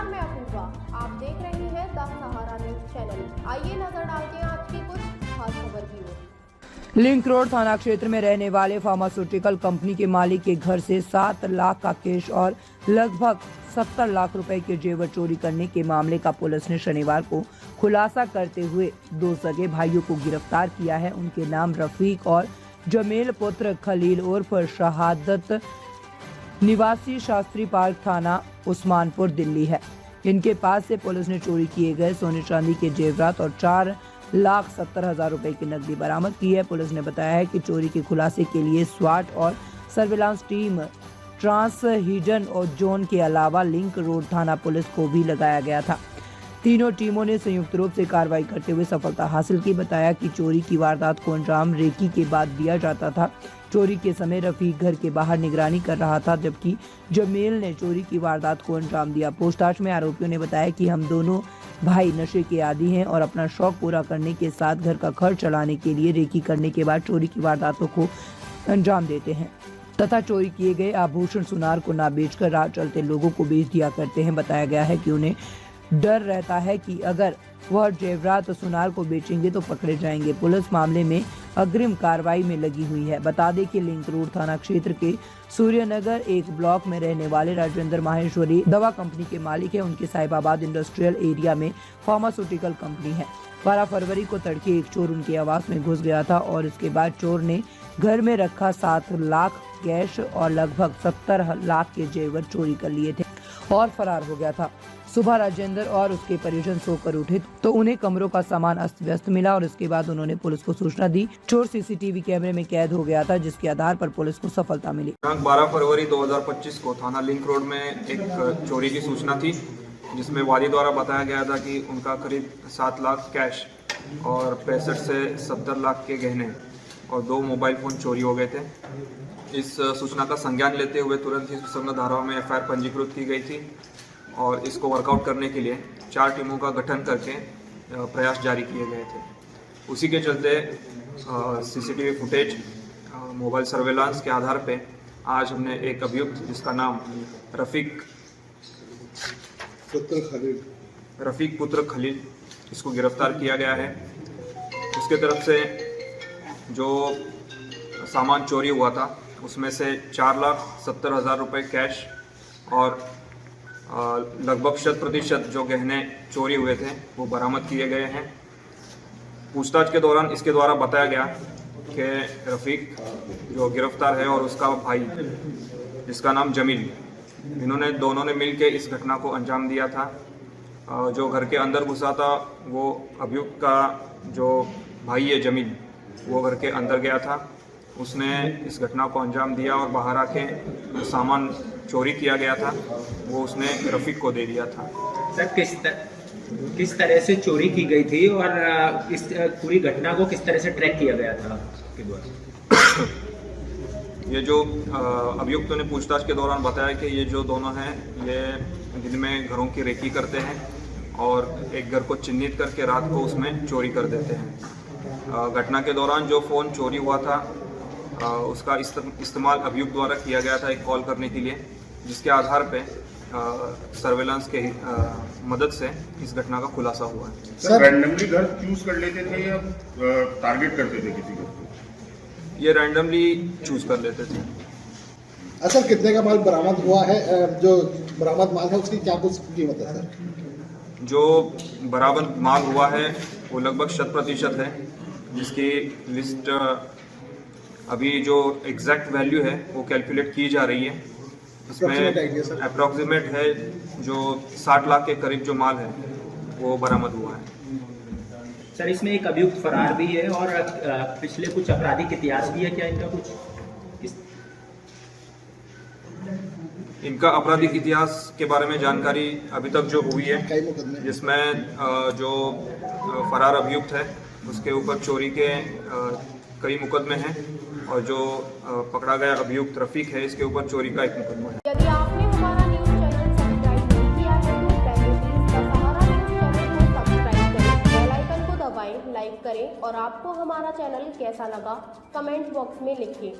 नमस्कार, मैं अपूर्वा। आप देख रहे हैं द सहारा न्यूज चैनल। आइए नजर डालते हैं आज की कुछ खास खबर की ओर। लिंक रोड थाना क्षेत्र में रहने वाले फार्मास्यूटिकल कंपनी के मालिक के घर से 7 लाख का कैश और लगभग 70 लाख रुपए के जेवर चोरी करने के मामले का पुलिस ने शनिवार को खुलासा करते हुए 2 सगे भाइयों को गिरफ्तार किया है। उनके नाम रफीक और जमील पुत्र खलील उर्फ शहादत निवासी शास्त्री पार्क थाना उस्मानपुर दिल्ली है। इनके पास से पुलिस ने चोरी किए गए सोने चांदी के जेवरात और 4,70,000 रुपए की नकदी बरामद की है। पुलिस ने बताया है कि चोरी के खुलासे के लिए स्वाट और सर्विलांस टीम ट्रांस हिडन और जोन के अलावा लिंक रोड थाना पुलिस को भी लगाया गया था। तीनों टीमों ने संयुक्त रूप से कार्रवाई करते हुए सफलता हासिल की। बताया कि चोरी की वारदात को अंजाम रेकी के बाद दिया जाता था। चोरी के समय रफीक घर के बाहर निगरानी कर रहा था, जबकि जमील ने चोरी की वारदात को अंजाम दिया। पूछताछ में आरोपियों ने बताया कि हम दोनों भाई नशे के आदी हैं और अपना शौक पूरा करने के साथ घर का खर्च चलाने के लिए रेकी करने के बाद चोरी की वारदातों को अंजाम देते हैं तथा चोरी किए गए आभूषण सुनार को ना बेचकर राह चलते लोगों को बेच दिया करते हैं। बताया गया है कि उन्हें डर रहता है कि अगर वह जेवरात सुनार को बेचेंगे तो पकड़े जाएंगे। पुलिस मामले में अग्रिम कार्रवाई में लगी हुई है। बता दें कि लिंक रोड थाना क्षेत्र के सूर्यनगर एक ब्लॉक में रहने वाले राजेंद्र माहेश्वरी दवा कंपनी के मालिक है। उनके साहिबाबाद इंडस्ट्रियल एरिया में फार्मास्यूटिकल कंपनी है। 12 फरवरी को तड़के एक चोर उनके आवास में घुस गया था और इसके बाद चोर ने घर में रखा 7 लाख कैश और लगभग 70 लाख के जेवर चोरी कर लिए थे और फरार हो गया था। सुबह राजेंद्र और उसके परिजन सोकर उठे तो उन्हें कमरों का सामान अस्त व्यस्त मिला और इसके बाद उन्होंने पुलिस को सूचना दी। चोर सीसीटीवी कैमरे में कैद हो गया था, जिसके आधार पर पुलिस को सफलता मिली। 12 फरवरी 2025 को थाना लिंक रोड में एक चोरी की सूचना थी, जिसमें वाली द्वारा बताया गया था कि उनका करीब 7 लाख कैश और 65 से 70 लाख के गहने और 2 मोबाइल फ़ोन चोरी हो गए थे। इस सूचना का संज्ञान लेते हुए तुरंत ही सुसंगत धाराओं में एफआईआर पंजीकृत की गई थी और इसको वर्कआउट करने के लिए 4 टीमों का गठन करके प्रयास जारी किए गए थे। उसी के चलते सीसीटीवी फुटेज, मोबाइल सर्वेलांस के आधार पे आज हमने एक अभियुक्त जिसका नाम रफीक पुत्र खलील इसको गिरफ्तार किया गया है। उसके तरफ से जो सामान चोरी हुआ था उसमें से 4,70,000 रुपये कैश और लगभग 100% जो गहने चोरी हुए थे वो बरामद किए गए हैं। पूछताछ के दौरान इसके द्वारा बताया गया कि रफीक जो गिरफ्तार है और उसका भाई जिसका नाम जमील, दोनों ने मिलकर इस घटना को अंजाम दिया था। जो घर के अंदर घुसा था वो अभियुक्त का जो भाई है जमील, वो घर के अंदर गया था। उसने इस घटना को अंजाम दिया और बाहर आके जो सामान चोरी किया गया था वो उसने रफीक को दे दिया था। सर, किस तरह से चोरी की गई थी और इस पूरी घटना को किस तरह से ट्रैक किया गया था आपके द्वारा? ये जो अभियुक्तों ने पूछताछ के दौरान बताया कि ये जो दोनों हैं ये दिन में घरों की रेकी करते हैं और एक घर को चिन्हित करके रात को उसमें चोरी कर देते हैं। घटना के दौरान जो फ़ोन चोरी हुआ था उसका इस्तेमाल अभियुक्त द्वारा किया गया था एक कॉल करने के लिए, जिसके आधार पे सर्वेलेंस के मदद से इस घटना का खुलासा हुआ है। सर, रैंडमली घर चूज कर लेते थे या टारगेट करते थे किसी को? ये रैंडमली चूज कर लेते थे। सर, कितने का माल बरामद हुआ है? जो बरामद माल है उसकी क्या कुछ कीमत है सर? जो बरामद माल हुआ है वो लगभग 100% है, जिसकी लिस्ट अभी जो एग्जैक्ट वैल्यू है वो कैलकुलेट की जा रही है। इसमें अप्रॉक्सीमेट है जो 60 लाख के करीब जो माल है वो बरामद हुआ है। सर, इसमें एक अभियुक्त फरार भी है और पिछले कुछ आपराधिक इतिहास भी है क्या इनका कुछ? इनका आपराधिक इतिहास के बारे में जानकारी अभी तक जो हुई है, जिसमें जो फरार अभियुक्त है उसके ऊपर चोरी के कई मुकदमे हैं और जो पकड़ा गया अभियुक्त रफीक है इसके ऊपर चोरी का एक मुकदमा है। यदि आपने हमारा न्यूज चैनल सब्सक्राइब नहीं किया है तो पहले please the Sahara news channel को सब्सक्राइब करें, बेल आइकन को दबाएं, लाइक करें और आपको हमारा चैनल कैसा लगा कमेंट बॉक्स में लिखिए।